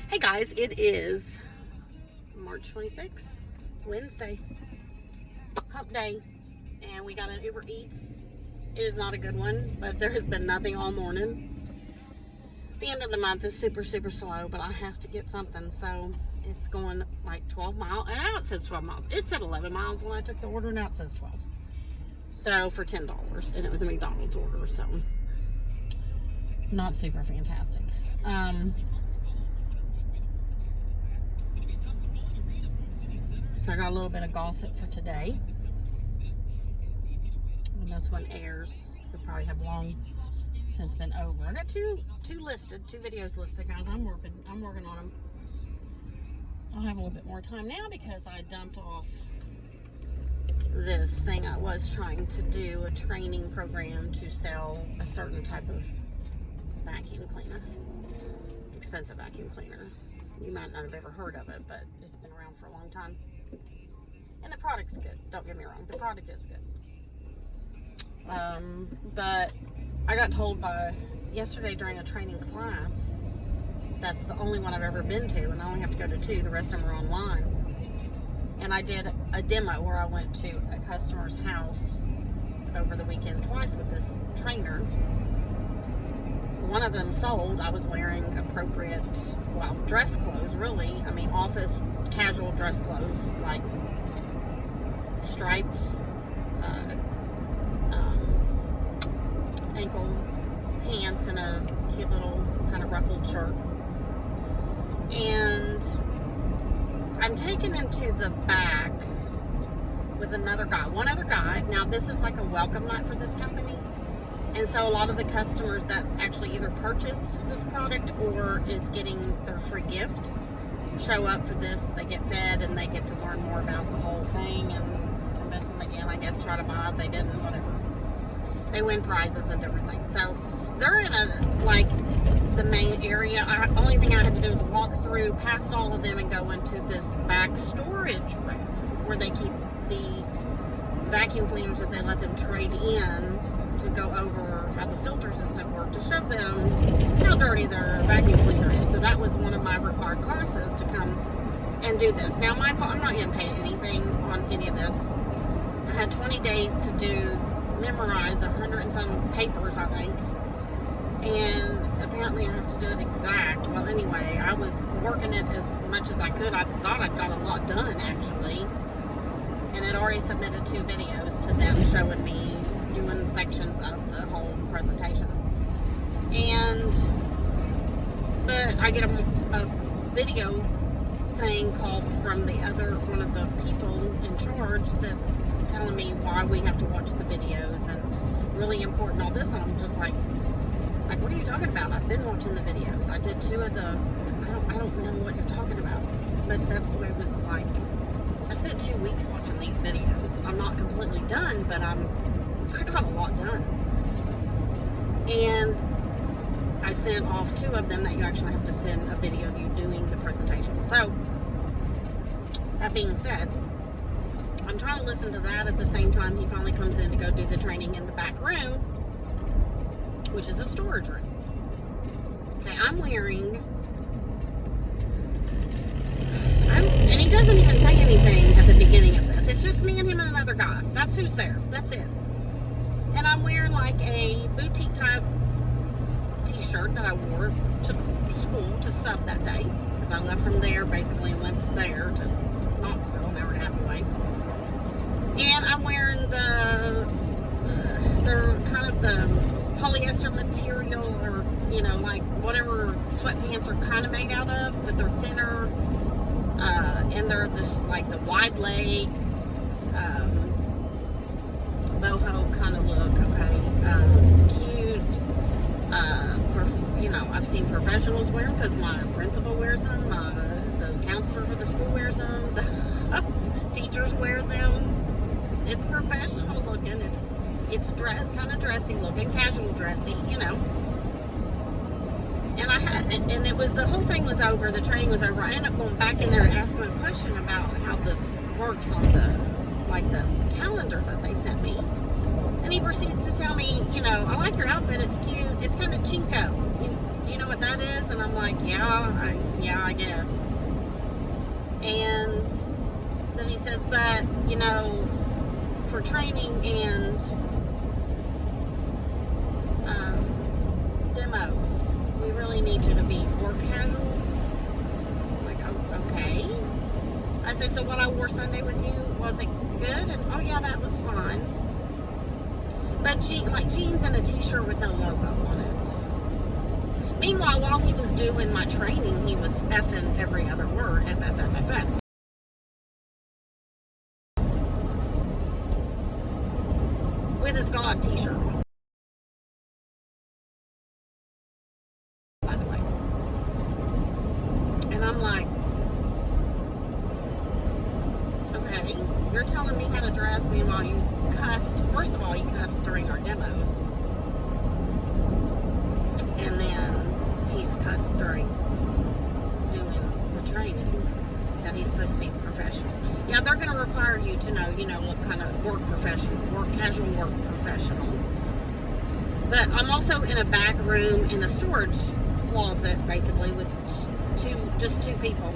Hey guys, it is March 26th, Wednesday, hump day, and we got an Uber Eats. It is not a good one, but there has been nothing all morning. The end of the month is super slow, but I have to get something, so it's going like 12 miles, and now it says 12 miles. It said 11 miles when I took the order, now it says 12. So for $10, and it was a McDonald's order, so not super fantastic. So I got a little bit of gossip for today. When this one airs, it'll probably have long since been over. I got two videos listed, guys. I'm working on them. I'll have a little bit more time now because I dumped off this thing I was trying to do, a training program to sell a certain type of vacuum cleaner, expensive vacuum cleaner. You might not have ever heard of it, but it's been around for a long time. And the product's good. Don't get me wrong. The product is good. But I got told yesterday during a training class, that's the only one I've ever been to, and I only have to go to 2. The rest of them are online. And I did a demo where I went to a customer's house over the weekend twice with this trainer. One of them sold. I was wearing appropriate, dress clothes, really. I mean, office casual dress clothes, like striped ankle pants and a cute little kind of ruffled shirt. And I'm taken into the back with one other guy. Now, this is like a welcome night for this company. And so a lot of the customers that actually either purchased this product or is getting their free gift show up for this. They get fed and they get to learn more about the whole thing and convince them again, I guess, try to buy it. They didn't, whatever. They win prizes and different things. So they're in the main area. Only thing I had to do was walk through past all of them and go into this back storage room where they keep the vacuum cleaners that they let them trade in to go over how the filters and stuff work, to show them how dirty their vacuum cleaner is. So that was one of my required classes, to come and do this. Now, I'm not getting paid anything on any of this. I had 20 days to memorize 100 and some papers, I think. And apparently I have to do it exact. Well, anyway, I was working it as much as I could. I thought I'd got a lot done, actually. And I'd already submitted 2 videos to them showing me doing sections of the whole presentation. But I get a video thing call from one of the people in charge that's telling me why we have to watch the videos and really important all this. And I'm just like, what are you talking about? I've been watching the videos. I did 2 of the, I don't know what you're talking about. But that's the way it was like. I spent 2 weeks watching these videos. I'm not completely done, but I got a lot done. And I sent off 2 of them that you actually have to send a video of you doing the presentation. So, that being said, I'm trying to listen to that at the same time he finally comes in to go do the training in the back room, which is a storage room. Okay, and he doesn't even say anything at the beginning of this. It's just me and him and another guy. That's who's there. That's it. And I'm wearing like a boutique type t-shirt that I wore to school to sub that day, because I left from there basically and went there to Knoxville, an hour and a half away. And I'm wearing they're kind of the polyester material, or like whatever sweatpants are kind of made out of, but they're thinner, and they're this like the wide leg boho kind of look. Okay, cute. I've seen professionals wear them because my principal wears them, the counselor for the school wears them, the teachers wear them. It's professional looking. It's kind of dressy looking, casual dressy, And the whole thing was over. The training was over. I ended up going back in there and asking a question about how this works on the calendar that they sent me. And he proceeds to tell me, I like your outfit. It's cute. It's kind of chinko. You know what what that is? And I'm like, yeah, I guess. And then he says, but, you know, for training and demos, we really need you to be work casual. I'm like, oh, okay. I said, so what I wore Sunday with you, was it good? And oh yeah, that was fine. But like jeans and a t-shirt with no logo on it. Meanwhile, while he was doing my training, he was effing every other word. F, F, F, F, F. With his God t-shirt. By the way. And I'm like, okay, you're telling me how to dress, meanwhile you cussed. First of all, you cussed during our demos. And then he's cussed during doing the training that he's supposed to be professional. Yeah, they're going to require you to know, look kind of work professional, work casual, work professional. But I'm also in a back room in a storage closet, basically, with just two people.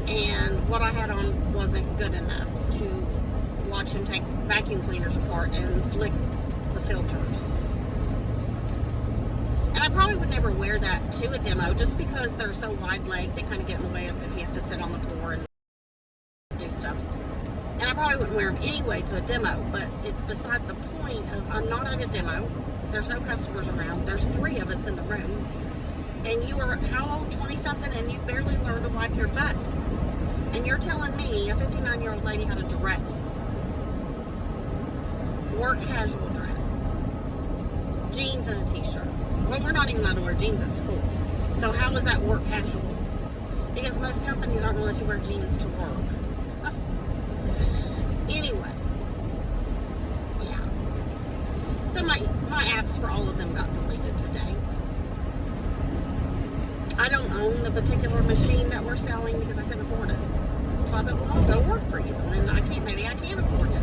And what I had on wasn't good enough to watch him take vacuum cleaners apart and flick the filters. And I probably would never wear that to a demo just because they're so wide-legged, they kind of get in the way of if you have to sit on the floor and do stuff. And I probably wouldn't wear them anyway to a demo, but it's beside the point of I'm not at a demo. There's no customers around. There's 3 of us in the room. And you are, how old, 20-something, and you barely learned to wipe your butt. And you're telling me, a 59-year-old lady, how to dress. Work casual dress. Jeans and a t-shirt. Well, we're not even allowed to wear jeans at school. So how is that work casual? Because most companies aren't going to let you wear jeans to work. Anyway. Yeah. So my apps for all of them got deleted today. I don't own the particular machine that we're selling because I couldn't afford it. So I thought, well, I'll go work for you. And then maybe I can afford it,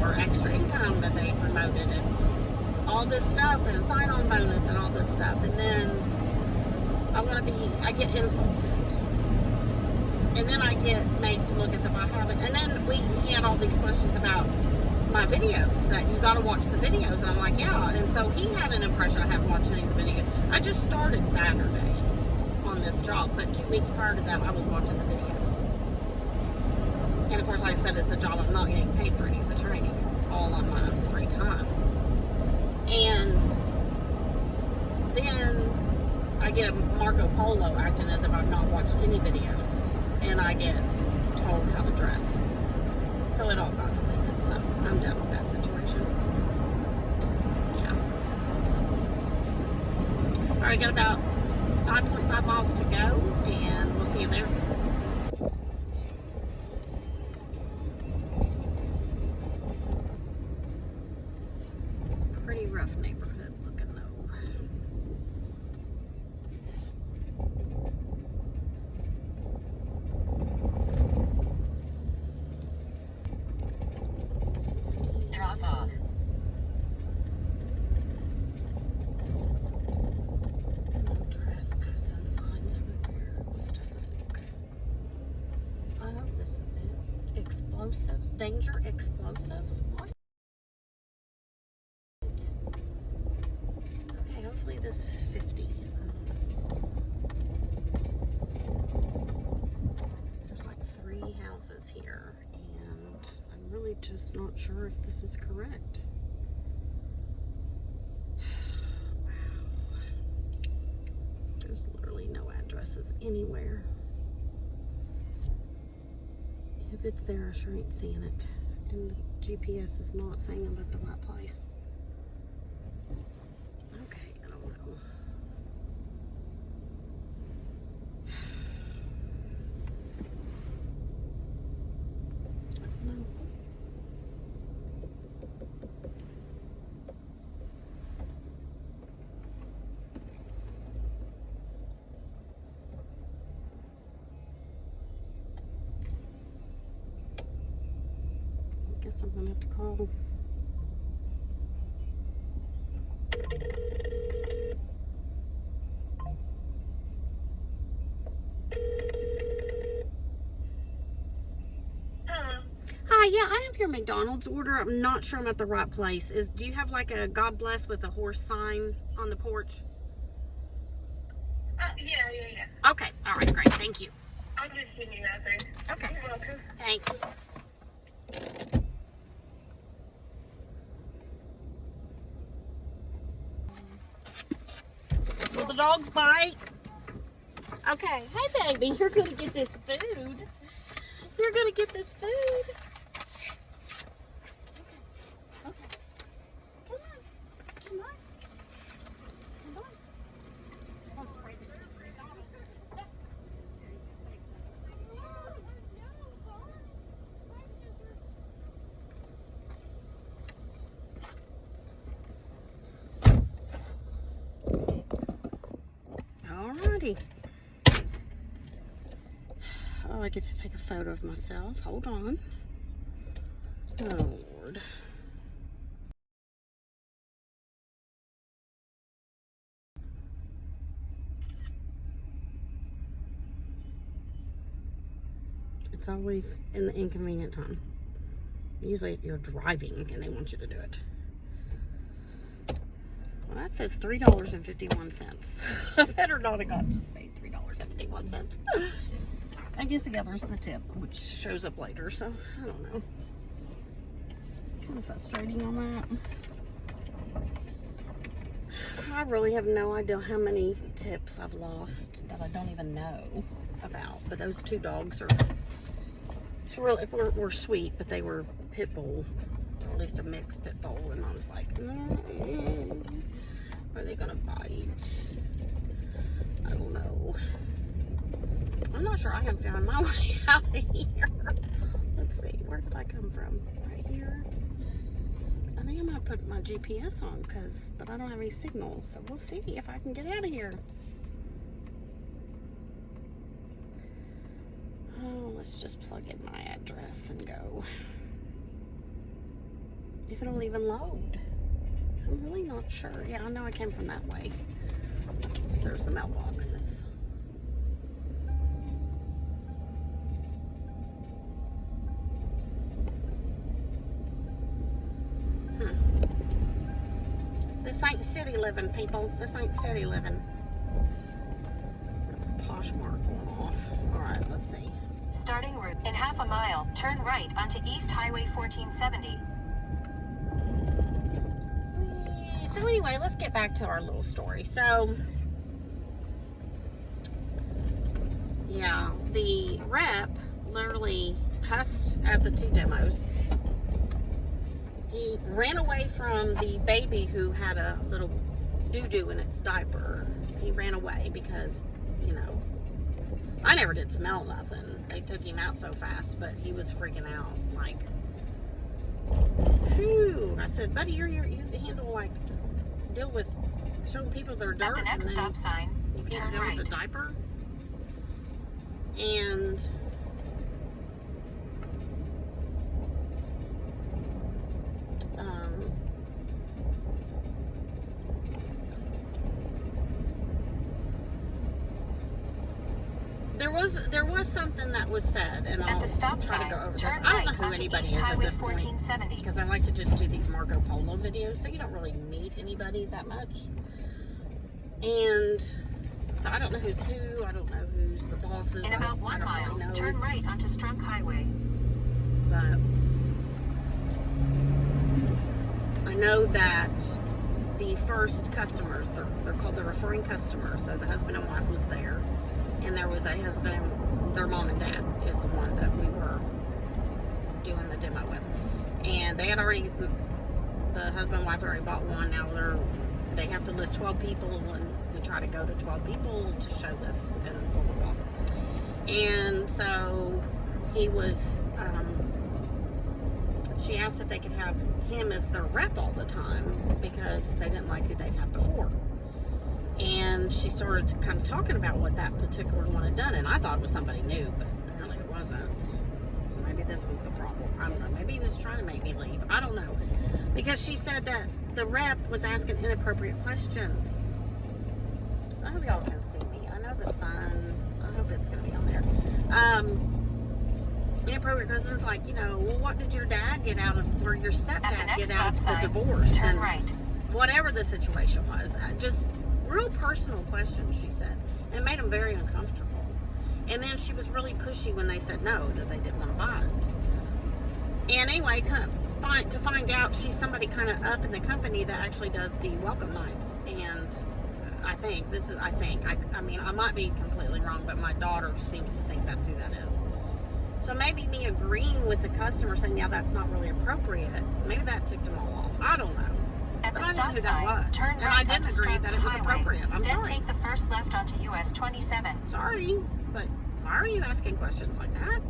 or extra income that they promoted and all this stuff and sign-on bonus and all this stuff. And then I get insulted. And then I get made to look as if I haven't. And then he had all these questions about my videos, that you got to watch the videos. And I'm like, yeah. And so he had an impression I haven't watched any of the videos. I just started Saturday on this job, but 2 weeks prior to that, I was watching the videos. And of course, like I said, it's a job I'm not getting paid for any of the training. It's all on my own free time. And then I get Marco Polo acting as if I've not watched any videos, and I get told how to dress. So it all got deleted. So I'm done with that situation. Yeah. All right, got about 5.5 miles to go, and we'll see you there. Pretty rough neighborhood looking though. Drop off. No trespassing signs everywhere. This doesn't look. I hope this is it. Explosives. Danger explosives? What? Okay, hopefully this is 50. There's like 3 houses here, and I'm really just not sure if this is correct. Wow. There's literally no addresses anywhere. If it's there, I sure ain't seeing it. And the GPS is not saying I'm at the right place. Okay, I don't know. I don't know. I guess I'm gonna have to call. I have your McDonald's order? I'm not sure I'm at the right place. Do you have like a God bless with a horse sign on the porch? Yeah. Okay, all right, great. Thank you. I'll just send you that thing. Okay. You're welcome. Thanks. Will the dogs bite? Okay. Hey, baby, you're going to get this food. You're going to get this food. Okay. Come on. Come on. Come on. Alrighty. Oh, I get to take a photo of myself. Hold on. Oh, Lord. It's always in the inconvenient time. Usually you're driving and they want you to do it. Well, that says $3.51. I better not have gotten paid $3.51. I guess the other's the tip, which shows up later, so I don't know. It's kind of frustrating on that. I really have no idea how many tips I've lost that I don't even know about. But those two dogs were sweet, but they were pit bull, or at least a mixed pit bull, and I was like, are they gonna bite? I don't know. I'm not sure I have found my way out of here. Let's see, where did I come from? Right here. I think I'm gonna put my GPS on, but I don't have any signal, so we'll see if I can get out of here. Oh, let's just plug in my address and go. If it'll even load. I'm really not sure. Yeah, I know I came from that way. There's the mailboxes. This ain't city living, people. This ain't city living. That's Poshmark going off. Alright, let's see. Starting route in half a mile, turn right onto East Highway 1470. So anyway, let's get back to our little story. So, yeah, the rep literally cussed at the two demos. He ran away from the baby who had a little doo-doo in its diaper. He ran away because, you know, I never did smell nothing. They took him out so fast, but he was freaking out. Like, phew. I said, buddy, you handle, like, deal with showing people their dirt. At the next and then stop sign, you can't turn deal right. with the diaper. And there was something that was said, and I'll try to go over this. I don't know who anybody is at this point, because I like to just do these Marco Polo videos, so you don't really meet anybody that much. And so I don't know who's who. I don't know who's the bosses. In about 1 mile, really turn right onto Strunk Highway. But I know that the first customers, they're called the referring customers, so the husband and wife was there, and there was a husband and their mom and dad is the one that we were doing the demo with, and they had already, the husband and wife had already bought one. Now they have to list 12 people, and we try to go to 12 people to show this and blah blah blah. And so he was she asked if they could have him as their rep all the time because they didn't like who they'd had before. And she started kind of talking about what that particular one had done, and I thought it was somebody new, but apparently it wasn't. So maybe this was the problem. I don't know. Maybe he was trying to make me leave. I don't know. Because she said that the rep was asking inappropriate questions. I hope y'all can see me. I know the sun. I hope it's going to be on there. Inappropriate because it's like, you know, well, what did your dad get out of, or your At the stepdad next get out stop of the sign, divorce? turn And right. whatever the situation was, just real personal questions, she said. And it made them very uncomfortable. And then she was really pushy when they said no, that they didn't want to buy it. And anyway, to find out she's somebody kind of up in the company that actually does the welcome nights. And I mean, I might be completely wrong, but my daughter seems to think that's who that is. So maybe me agreeing with the customer saying, yeah, that's not really appropriate, maybe that ticked them all off. I don't know. At the But I stop knew who that sign, was. turn And right I didn't onto agree Stratton that it was Highway. appropriate. I'm Then sorry. take the first left onto US 27. Sorry, but why are you asking questions like that?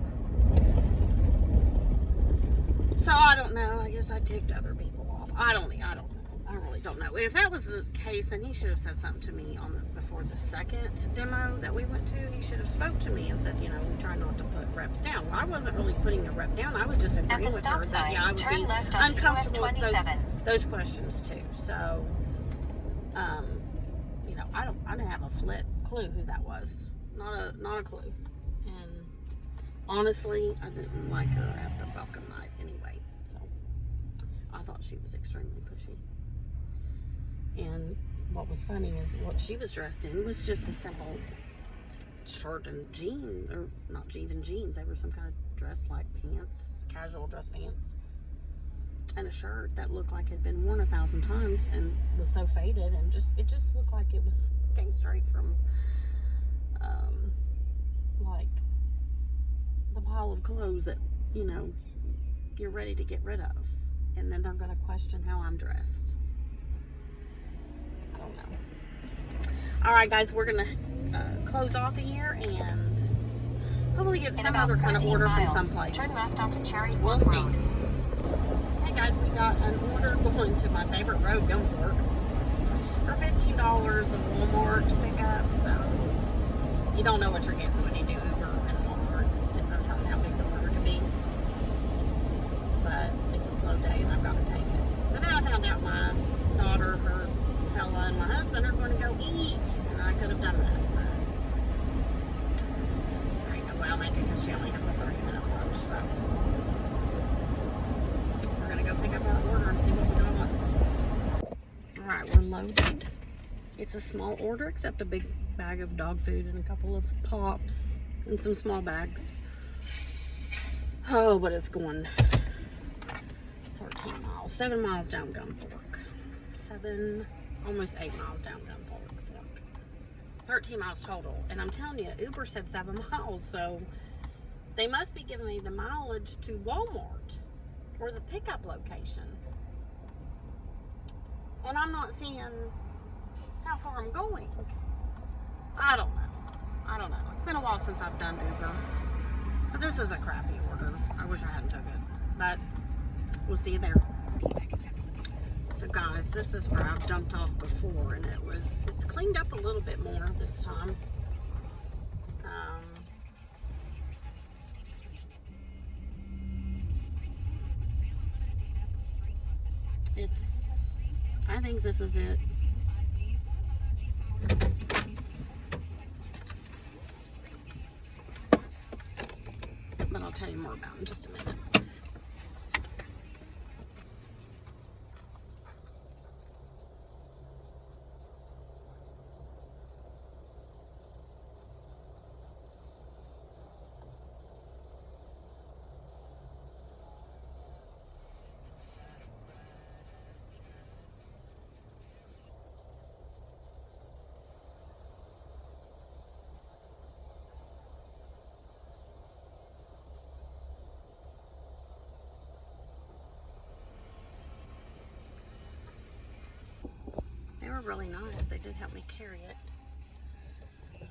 So I don't know. I guess I ticked other people off. I don't know. I really don't know. If that was the case, then he should have said something to me before the second demo that we went to. He should have spoke to me and said, you know, we try not to put reps down. Well, I wasn't really putting a rep down. I was just agreeing with her that, yeah, I would turn be left onto uncomfortable US with 27. those questions too. So, you know, I didn't have a clue who that was. Not a clue. And honestly, I didn't like her at the welcome night anyway. So I thought she was extremely pushy. And what was funny is what she was dressed in was just a simple shirt and jeans, or not even jeans. They were some kind of dress like pants, casual dress pants, and a shirt that looked like it had been worn 1,000 times and was so faded, and it just looked like it was came straight from like the pile of clothes that, you know, you're ready to get rid of, and then they're going to question how I'm dressed. I don't know. All right, guys, we're going to close off here and hopefully get some other kind of order from someplace. Turn left onto Cherry We'll Fork see. Road. Hey guys, we got an order going to my favorite road, Gum Fork, for $15 of Walmart pickup. So you don't know what you're getting when you do Uber and Walmart. It's untelling how big the order can be. But it's a slow day and I've got to take it. But then I found out my daughter, her fella, and my husband are going to go eat, and I could have done that. But there ain't no way I'll make it because she only has a 30-minute lunch. So we're going to go pick up our order and see what we got. Alright, we're loaded. It's a small order, except a big bag of dog food and a couple of pops and some small bags. Oh, but it's going 13 miles, 7 miles down Gum Fork. Almost 8 miles down Gum Fork. 13 miles total. And I'm telling you, Uber said 7 miles, so they must be giving me the mileage to Walmart or the pickup location. And I'm not seeing how far I'm going. I don't know. It's been a while since I've done Uber. But this is a crappy order. I wish I hadn't took it. But we'll see you there. So guys, this is where I've dumped off before, and it's cleaned up a little bit more this time. I think this is it. But I'll tell you more about it in just a minute. They were really nice. They did help me carry it.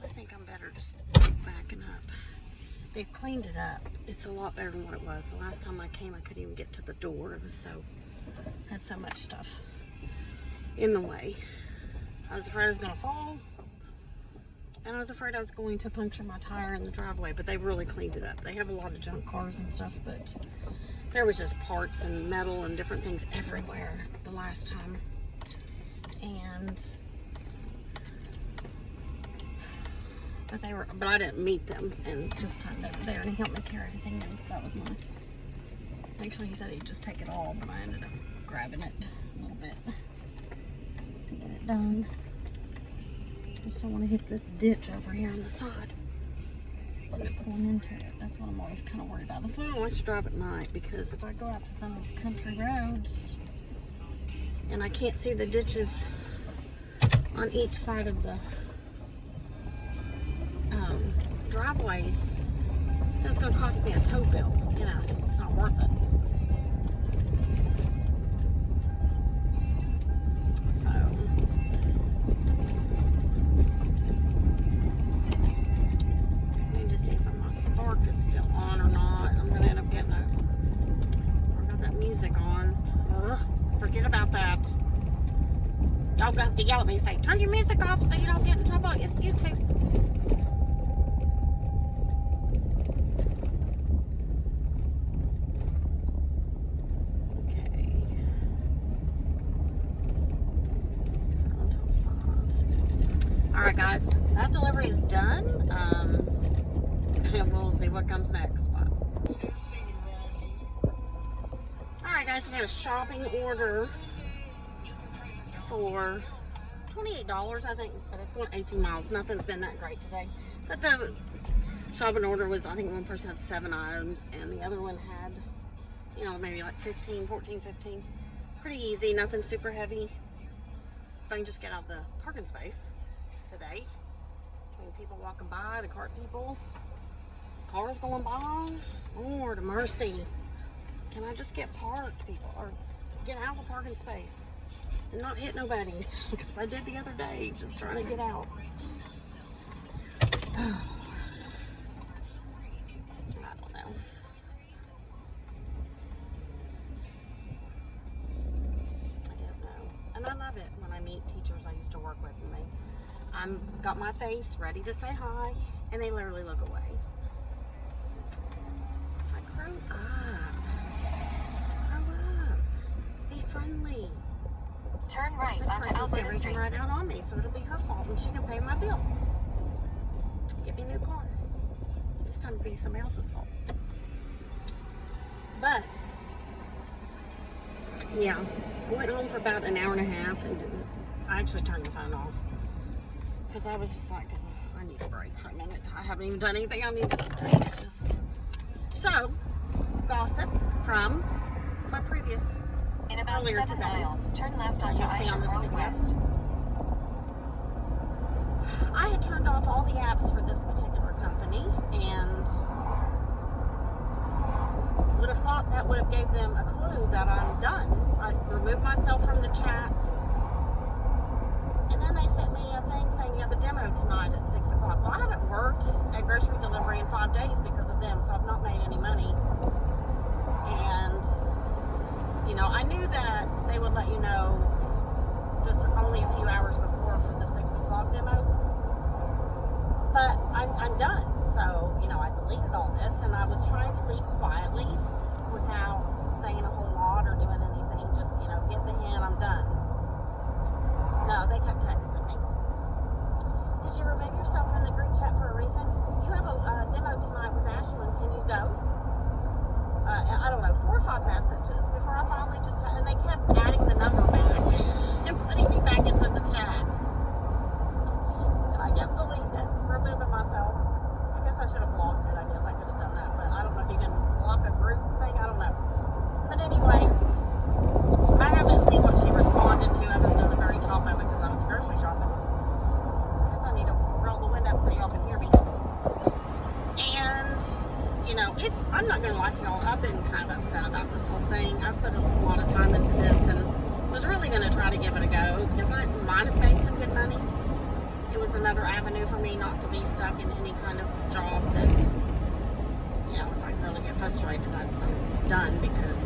I think I'm better just backing up. They've cleaned it up. It's a lot better than what it was. The last time I came, I couldn't even get to the door. It was had so much stuff in the way. I was afraid I was going to fall. And I was afraid I was going to puncture my tire in the driveway. But they really cleaned it up. They have a lot of junk cars and stuff, but there was just parts and metal and different things everywhere the last time. And But I didn't meet them, and this time they were there, and he helped me carry everything in, so that was nice. Actually, he said he'd just take it all, but I ended up grabbing it a little bit to get it done. Just don't want to hit this ditch over here on the side. End up going into it. That's what I'm always kind of worried about. That's why I don't like to drive at night, because if I go out to some of these country roads and I can't see the ditches on each side of the driveways, it's going to cost me a tow bill. You know, it's not worth it. So, I need to see if my spark is still on or not. I'm going to end up getting I got that music on. Ugh, forget about that. Y'all have to yell at me and say, turn your music off so you don't get in trouble with YouTube. Alright guys, that delivery is done. And we'll see what comes next. Alright guys, we got a shopping order for $28, I think, but it's going 18 miles. Nothing's been that great today. But the shopping order was, I think one person had 7 items and the other one had, you know, maybe like 14, 15. Pretty easy, nothing super heavy. If I can just get out the parking space today, between people walking by, the cart people, cars going by. Lord mercy, can I just get parked, people, or get out of the parking space and not hit nobody? Because I did the other day, just trying to get out. I don't know. And I love it when I meet teachers I used to work with, and I'm got my face ready to say hi, and they literally look away. It's like, grow up. Grow up. Be friendly. Turn right This onto person's Alberta Street. right out on me, so it'll be her fault, and she can pay my bill. Get me a new car. This time it'll be somebody else's fault. But yeah, I went home for about an hour and a half, and I actually turned the phone off because I was just like, oh, I need a break for a minute. I haven't even done anything I need to do. So, gossip from my previous In about earlier 7 today. miles, turn left onto You'll see on Isham this Road video. West. I had turned off all the apps for this particular company, and would have thought that would have gave them a clue that I'm done. I removed myself from the chats, and then they sent me a thing saying you have a demo tonight at 6 o'clock. Well, I haven't worked at grocery delivery in 5 days because of them, so I've not made any money. And, you know, I knew that they would let you know just only a few hours before for the 6 o'clock demos. But I'm done. So, you know, I deleted all this, and I was trying to leave quietly without saying a whole lot or doing anything. Just, you know, get the hint, I'm done. No, they kept texting me. Did you remove yourself from the group chat for a reason? You have a demo tonight with Ashlyn. Can you go? I don't know, 4 or 5 messages before I finally just, and they kept adding the number back and putting me back into the chat. And I kept deleting it, removing myself. I guess I should have blocked it. I guess I could have done that, but I don't know if you can block a group thing. I don't know. But anyway, I haven't seen what she responded to other than the very top of it because I was grocery shopping. I guess I need to roll the window up so y'all can hear me. And, you know, I'm not going to lie to y'all, I've been kind of upset about this whole thing. I put a lot of time into this and was really going to try to give it a go because I might have made some good money. It was another avenue for me not to be stuck in any kind of job that, you know, if I really get frustrated, I'm done. Because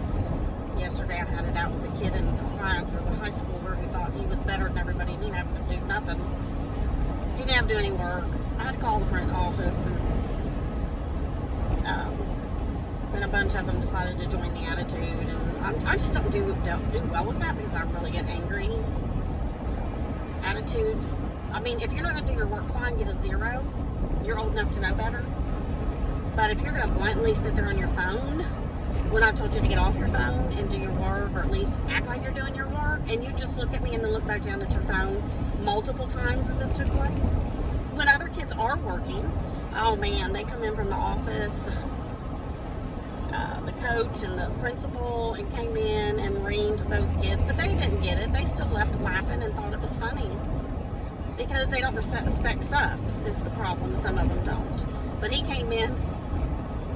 yesterday I had it out with a kid in the class of a high schooler who thought he was better than everybody. He didn't have to do nothing. He didn't have to do any work. I had to call the print office, and a bunch of them decided to join the attitude. And I just don't do well with that because I really get angry. attitudes. I mean, if you're not going to do your work, fine, get a 0. You're old enough to know better. But if you're going to blatantly sit there on your phone when I told you to get off your phone and do your work, or at least act like you're doing your work, and you just look at me and then look back down at your phone multiple times that this took place. When other kids are working, oh man, they come in from the office, the coach and the principal, and came in and reamed those kids, but they didn't get it. They still left laughing and thought it was funny. Because they don't respect subs is the problem. Some of them don't. But he came in,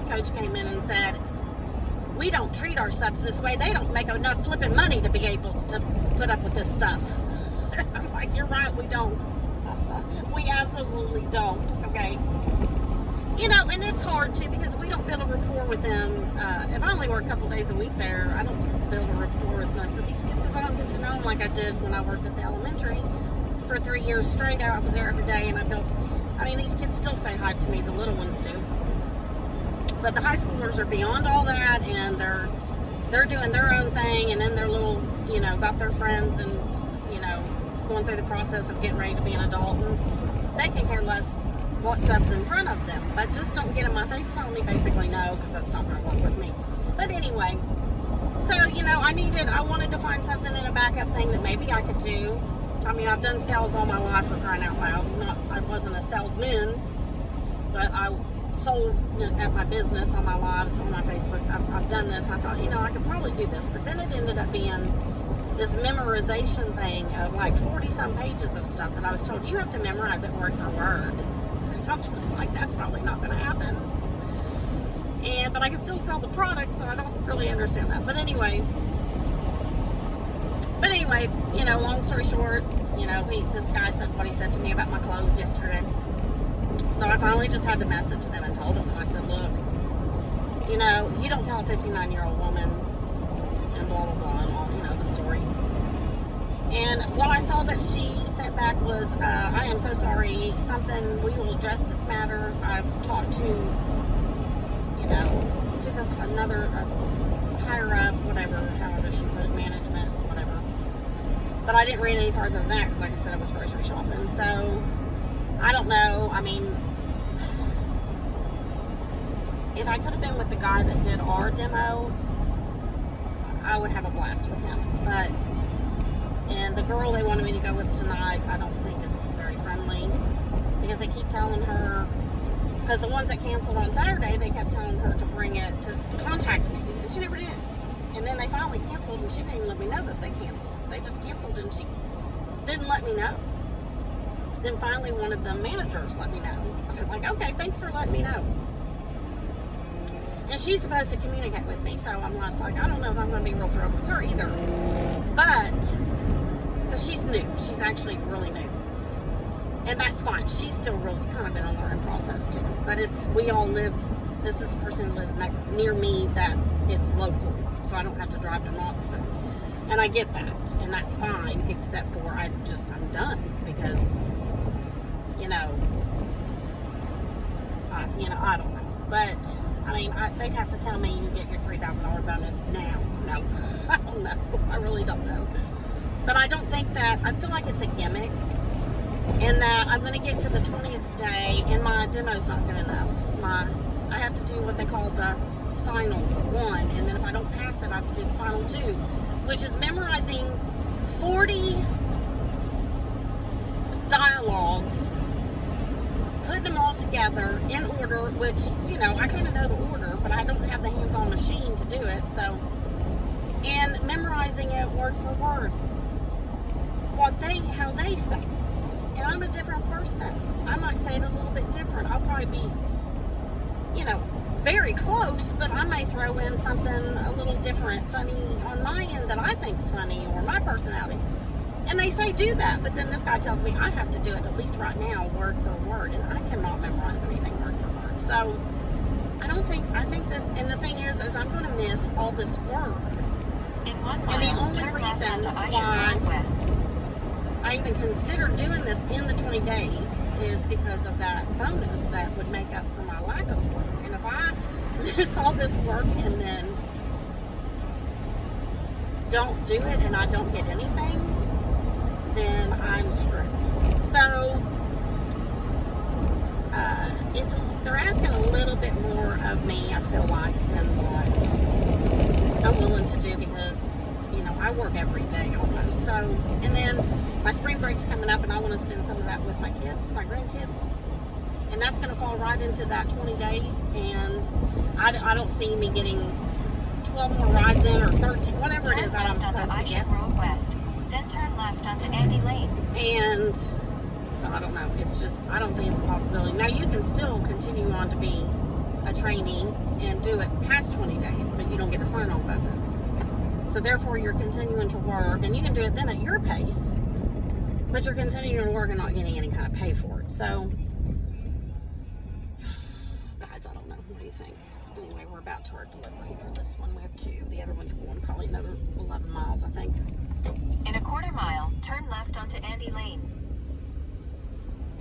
coach came in and said, we don't treat our subs this way. They don't make enough flipping money to be able to put up with this stuff. I'm like, you're right, we don't. We absolutely don't, okay? You know, and it's hard too, because we don't build a rapport with them. If I only work a couple days a week there, I don't build a rapport with most of these kids, because I don't get to know them like I did when I worked at the elementary. For 3 years straight, I was there every day, and I mean, these kids still say hi to me, the little ones do. But the high schoolers are beyond all that, and they're doing their own thing, and then they're little, you know, about their friends, and, you know, going through the process of getting ready to be an adult, and they can care less what sub's in front of them. But just don't get in my face telling me basically no, because that's not going to work with me. But anyway, so, you know, I wanted to find something in a backup thing that maybe I could do. I mean, I've done sales all my life, for crying out loud. I wasn't a salesman, but I sold at my business on my lives, on my Facebook. I've done this. I thought, you know, I could probably do this. But then it ended up being this memorization thing of like 40-some pages of stuff that I was told, you have to memorize it word for word. And I'm just like, that's probably not going to happen. But I can still sell the product, so I don't really understand that. But anyway, you know, long story short, you know, this guy said what he said to me about my clothes yesterday. So I finally just had to message them and told them. And I said, look, you know, you don't tell a 59-year-old woman and blah, blah, blah, and all, you know, the story. And what I saw that she sent back was, I am so sorry, we will address this matter. I've talked to, you know, another higher up, whatever, however she put it, management, whatever. But I didn't read any farther than that, because like I said, I was grocery shopping. So, I don't know. I mean, if I could have been with the guy that did our demo, I would have a blast with him. And the girl they wanted me to go with tonight, I don't think is very friendly, because they keep telling her, because the ones that canceled on Saturday, they kept telling her to contact me, and she never did. And then they finally canceled, and she didn't even let me know that they canceled. They just canceled, and she didn't let me know. Then finally one of the managers let me know. I'm like, okay, thanks for letting me know. And she's supposed to communicate with me, so I'm just like, I don't know if I'm going to be real thrilled with her either. But, because she's new. She's actually really new. And that's fine. She's still really kind of in a learning process too. But this is a person who lives near me that it's local. So I don't have to drive to Knoxville. And I get that. And that's fine, except for I'm done. Because, you know, I don't know. But, I mean, they'd have to tell me you get your $3,000 bonus now. No, I don't know. I really don't know. But I don't think that, I feel like it's a gimmick. And that I'm going to get to the 20th day and my demo's not good enough. I have to do what they call the final one. And then if I don't pass it, I have to do the final 2. Which is memorizing 40 dialogues, putting them all together in order, which, you know, I kind of know the order, but I don't have the hands-on machine to do it, so, and memorizing it word for word, how they say it, and I'm a different person. I might say it a little bit different. I'll probably be, you know, very close, but I may throw in something a little different, funny on my end that I think's funny, or my personality. And they say do that, but then this guy tells me I have to do it at least right now, word for word, and I cannot memorize anything word for word. So I think this, and the thing is I'm going to miss all this work. In 1 mile, and the only turn left reason onto why I-West. I even considered doing this in the 20 days is because of that bonus that would make up for my lack of work. And if I miss all this work and then don't do it and I don't get anything, then I'm screwed. So they're asking a little bit more of me, I feel like, than what I'm willing to do, because I work every day almost. So, and then my spring break's coming up, and I want to spend some of that with my kids, my grandkids, and that's going to fall right into that 20 days. And I don't see me getting 12 more rides in, or 13, whatever it is that I'm supposed to get. Road West, then turn left onto Andy Lane. And so I don't know. It's just, I don't think it's a possibility. Now, you can still continue on to be a trainee and do it past 20 days, but you don't get a sign-on bonus. So therefore, you're continuing to work, and you can do it then at your pace, but you're continuing to work and not getting any kind of pay for it. So, guys, I don't know. What do you think? Anyway, we're about to our delivery for this one. We have 2. The other one's going probably another 11 miles, I think. In a quarter mile, turn left onto Andy Lane.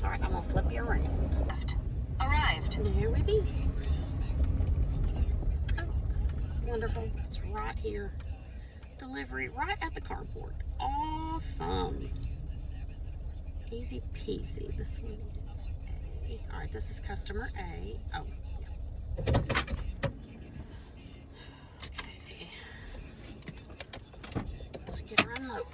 All right, I'm going to flip you around. Left. Arrived. Here we be. Oh, wonderful. It's right here. Delivery right at the carport. Awesome. Easy peasy. This one is A. All right, this is customer A. Oh, yeah. Okay. Let's get her unloaded.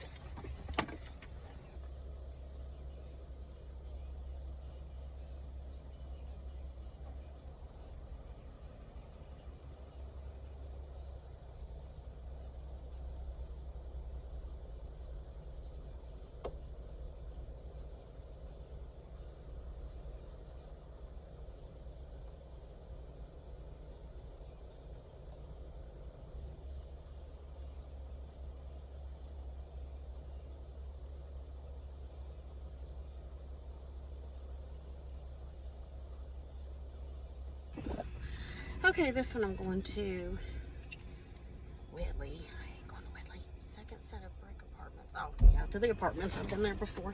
Okay, this one I'm going to Whitley. I ain't going to Whitley. Second set of brick apartments. Oh, yeah, to the apartments. I've been there before.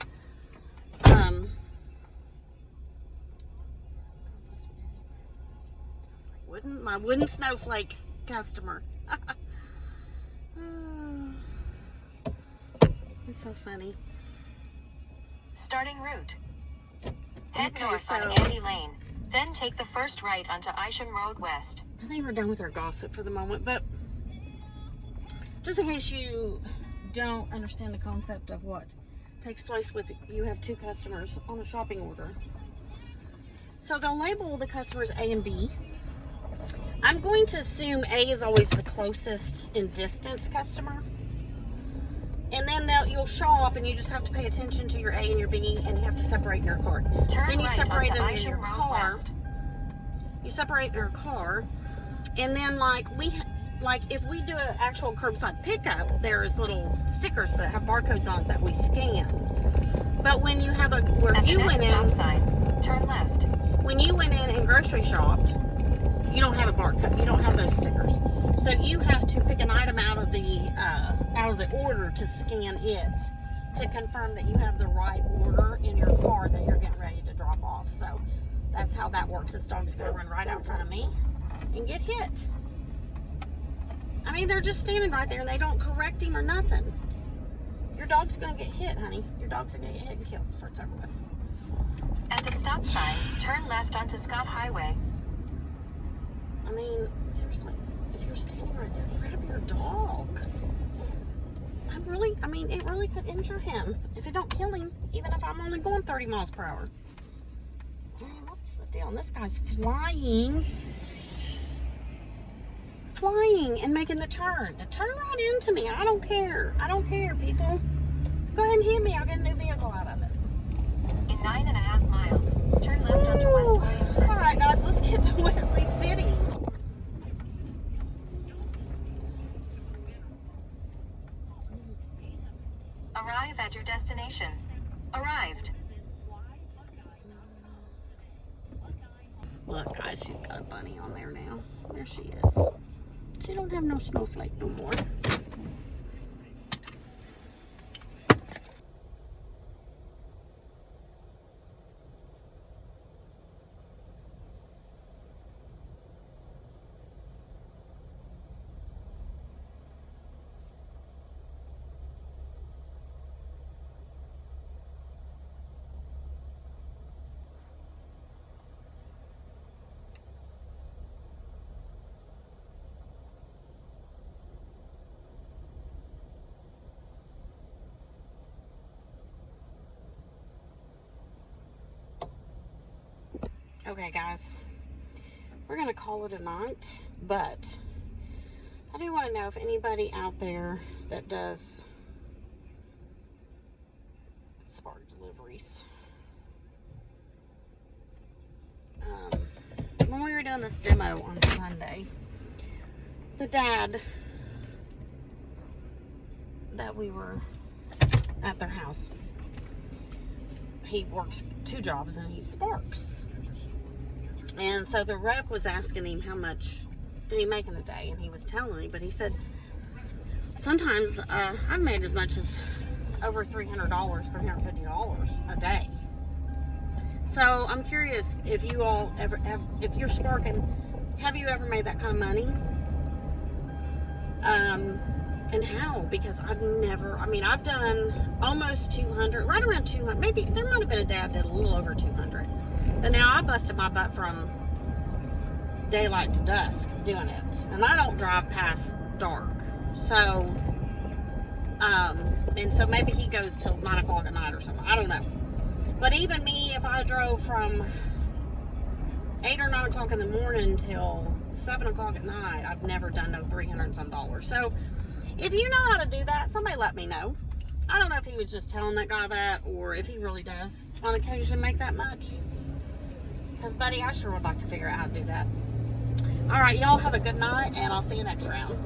My wooden snowflake customer. It's so funny. Starting route. Head Okay, north on Andy Lane. Then take the first right onto Isham Road West. I think we're done with our gossip for the moment, but just in case you don't understand the concept of what takes place with you have 2 customers on a shopping order. So they'll label the customers A and B. I'm going to assume A is always the closest in distance customer. And then you'll shop, and you just have to pay attention to your A and your B, and you have to separate in your cart. Turn Then you separate onto it in Isham your Road car. West. You separate in your car, and then if we do an actual curbside pickup, there's little stickers that have barcodes on it that we scan. But when you have At the next stop sign, turn left. When you went in and grocery shopped, you don't have a barcode. You don't have those stickers. So you have to pick an item out of the order to scan it to confirm that you have the right order in your car that you're getting ready to drop off. So that's how that works. This dog's going to run right out in front of me and get hit. I mean, they're just standing right there, and they don't correct him or nothing. Your dog's going to get hit, honey. Your dog's going to get hit and killed before it's over with. At the stop sign, turn left onto Scott Highway. I mean, seriously, if you're standing right there, grab your dog. It really could injure him if it don't kill him, even if I'm only going 30 miles per hour. Man, what's the deal? And this guy's flying and making the turn. Now, turn right into me. I don't care. I don't care, people. Go ahead and hit me. I'll get a new vehicle out of it. In 9.5 miles, turn left onto West Williamsburg. All right, guys, let's get to Whitley City. Arrive at your destination. Arrived. Look, guys, she's got a bunny on there now. There she is. She don't have no snowflake no more. Okay, guys, we're gonna call it a night, but I do want to know if anybody out there that does Spark deliveries. When we were doing this demo on Sunday, the dad that we were at their house, he works 2 jobs and he sparks. And so the rep was asking him how much did he make in a day, and he was telling me, but he said sometimes I've made as much as over $300, $350 a day. So I'm curious if you all ever, if you're sparking, have you ever made that kind of money? And how? Because I've never, I mean, I've done almost 200, right around 200, maybe there might have been a day I did a little over 200. But now I busted my butt from daylight to dusk doing it. And I don't drive past dark. So, and so maybe he goes till 9 o'clock at night or something. I don't know. But even me, if I drove from 8 or 9 o'clock in the morning till 7 o'clock at night, I've never done no $300 and some. So, if you know how to do that, somebody let me know. I don't know if he was just telling that guy that, or if he really does on occasion make that much. Because, buddy, I sure would like to figure out how to do that. All right, y'all have a good night, and I'll see you next round.